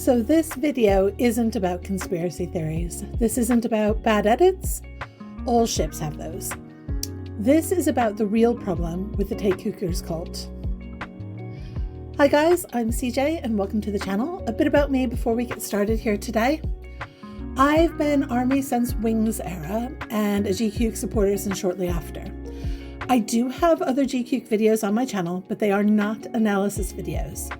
So this video isn't about conspiracy theories. This isn't about bad edits. All ships have those. This is about the real problem with the TaeKookers cult. Hi guys, I'm CJ and welcome to the channel. A bit about me before we get started here today. I've been ARMY since Wings era and a JiKook supporter since shortly after. I do have other JiKook videos on my channel, but they are not analysis videos.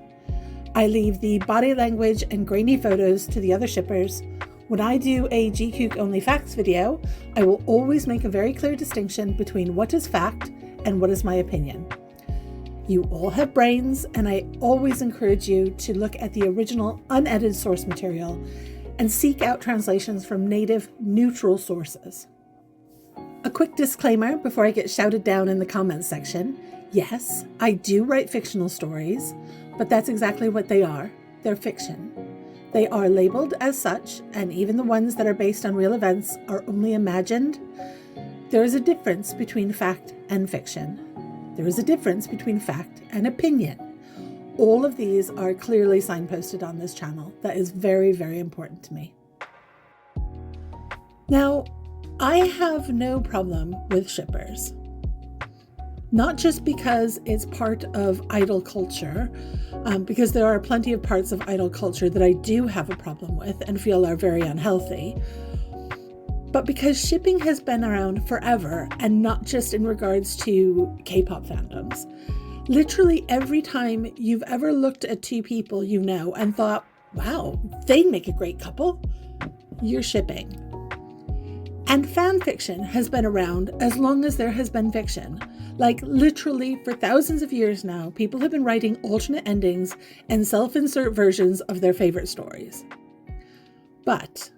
I leave the body language and grainy photos to the other shippers. When I do a JiKook only facts video, I will always make a very clear distinction between what is fact and what is my opinion. You all have brains, and I always encourage you to look at the original unedited source material and seek out translations from native, neutral sources. A quick disclaimer before I get shouted down in the comments section. Yes, I do write fictional stories, but that's exactly what they are. They're fiction. They are labeled as such, and even the ones that are based on real events are only imagined. There is a difference between fact and fiction. There is a difference between fact and opinion. All of these are clearly signposted on this channel. That is very, very important to me. Now, I have no problem with shippers. Not just because it's part of idol culture, because there are plenty of parts of idol culture that I do have a problem with and feel are very unhealthy, but because shipping has been around forever, and not just in regards to K-pop fandoms. Literally every time you've ever looked at two people you know and thought, wow, they'd make a great couple, you're shipping. And fan fiction has been around as long as there has been fiction. Like literally for thousands of years now, people have been writing alternate endings and self-insert versions of their favorite stories. But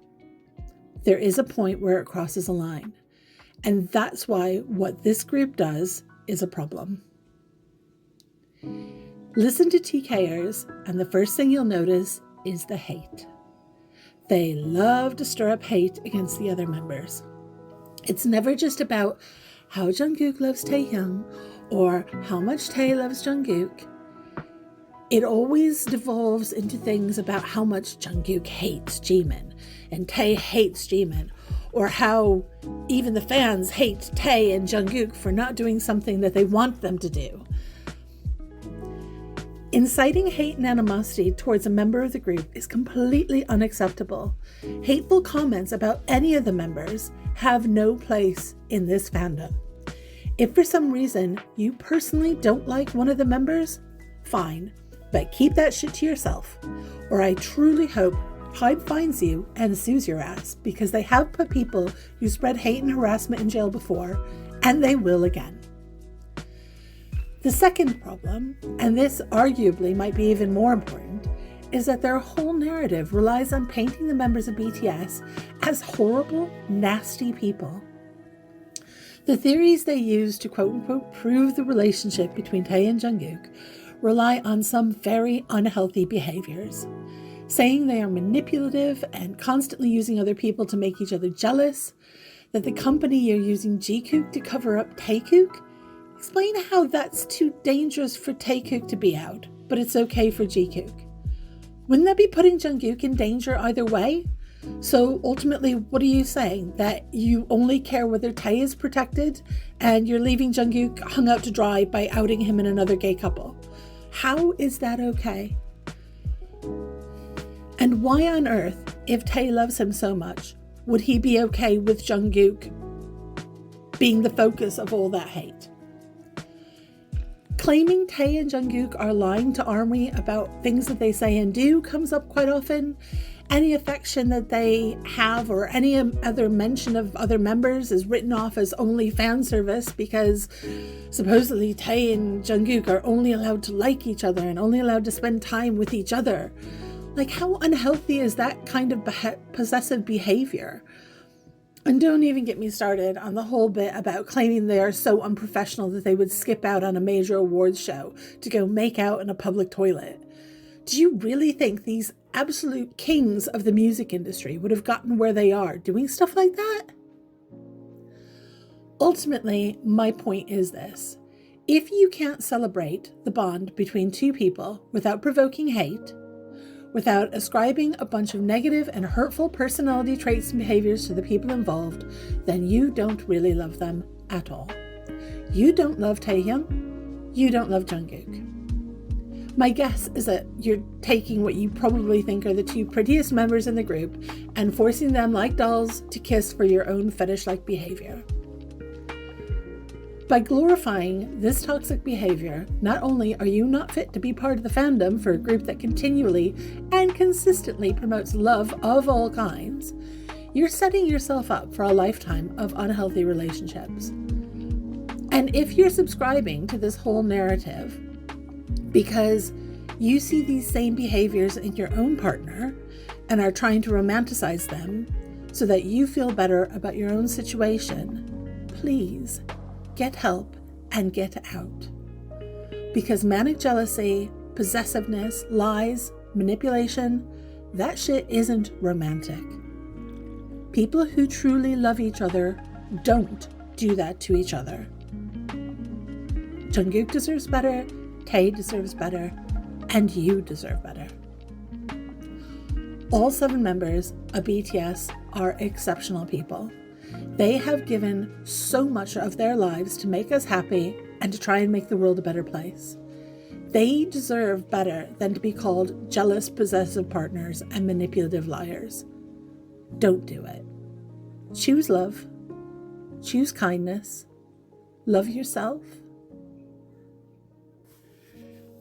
there is a point where it crosses a line. And that's why what this group does is a problem. Listen to TKers, and the first thing you'll notice is the hate. They love to stir up hate against the other members. It's never just about how Jungkook loves Taehyung or how much Tae loves Jungkook. It always devolves into things about how much Jungkook hates Jimin and Tae hates Jimin, or how even the fans hate Tae and Jungkook for not doing something that they want them to do. Inciting hate and animosity towards a member of the group is completely unacceptable. Hateful comments about any of the members have no place in this fandom. If for some reason you personally don't like one of the members, fine, but keep that shit to yourself. Or I truly hope Hype finds you and sues your ass, because they have put people who spread hate and harassment in jail before, and they will again. The second problem, and this arguably might be even more important, is that their whole narrative relies on painting the members of BTS as horrible, nasty people. The theories they use to quote-unquote prove the relationship between Tae and Jungkook rely on some very unhealthy behaviors. Saying they are manipulative and constantly using other people to make each other jealous, that the company are using JiKook to cover up TaeKook. Explain how that's too dangerous for TaeKook to be out, but it's okay for JiKook. Wouldn't that be putting Jungkook in danger either way? So ultimately, what are you saying? That you only care whether Tae is protected and you're leaving Jungkook hung out to dry by outing him in another gay couple? How is that okay? And why on earth, if Tae loves him so much, would he be okay with Jungkook being the focus of all that hate? Claiming Tae and Jungkook are lying to ARMY about things that they say and do comes up quite often. Any affection that they have or any other mention of other members is written off as only fan service, because supposedly Tae and Jungkook are only allowed to like each other and only allowed to spend time with each other. Like, how unhealthy is that kind of possessive behavior? And don't even get me started on the whole bit about claiming they are so unprofessional that they would skip out on a major awards show to go make out in a public toilet. Do you really think these absolute kings of the music industry would have gotten where they are doing stuff like that? Ultimately, my point is this. If you can't celebrate the bond between two people without provoking hate, without ascribing a bunch of negative and hurtful personality traits and behaviors to the people involved, then you don't really love them at all. You don't love Taehyung. You don't love Jungkook. My guess is that you're taking what you probably think are the two prettiest members in the group and forcing them like dolls to kiss for your own fetish-like behavior. By glorifying this toxic behavior, not only are you not fit to be part of the fandom for a group that continually and consistently promotes love of all kinds, you're setting yourself up for a lifetime of unhealthy relationships. And if you're subscribing to this whole narrative because you see these same behaviors in your own partner and are trying to romanticize them so that you feel better about your own situation, please get help and get out. Because manic jealousy, possessiveness, lies, manipulation, that shit isn't romantic. People who truly love each other don't do that to each other. Jungkook deserves better, Tae deserves better, and you deserve better. All 7 members of BTS are exceptional people. They have given so much of their lives to make us happy and to try and make the world a better place. They deserve better than to be called jealous, possessive partners and manipulative liars. Don't do it. Choose love. Choose kindness. Love yourself.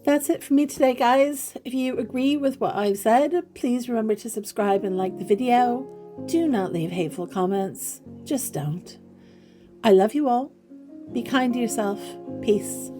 That's it for me today, guys. If you agree with what I've said, please remember to subscribe and like the video. Do not leave hateful comments. Just don't. I love you all. Be kind to yourself. Peace.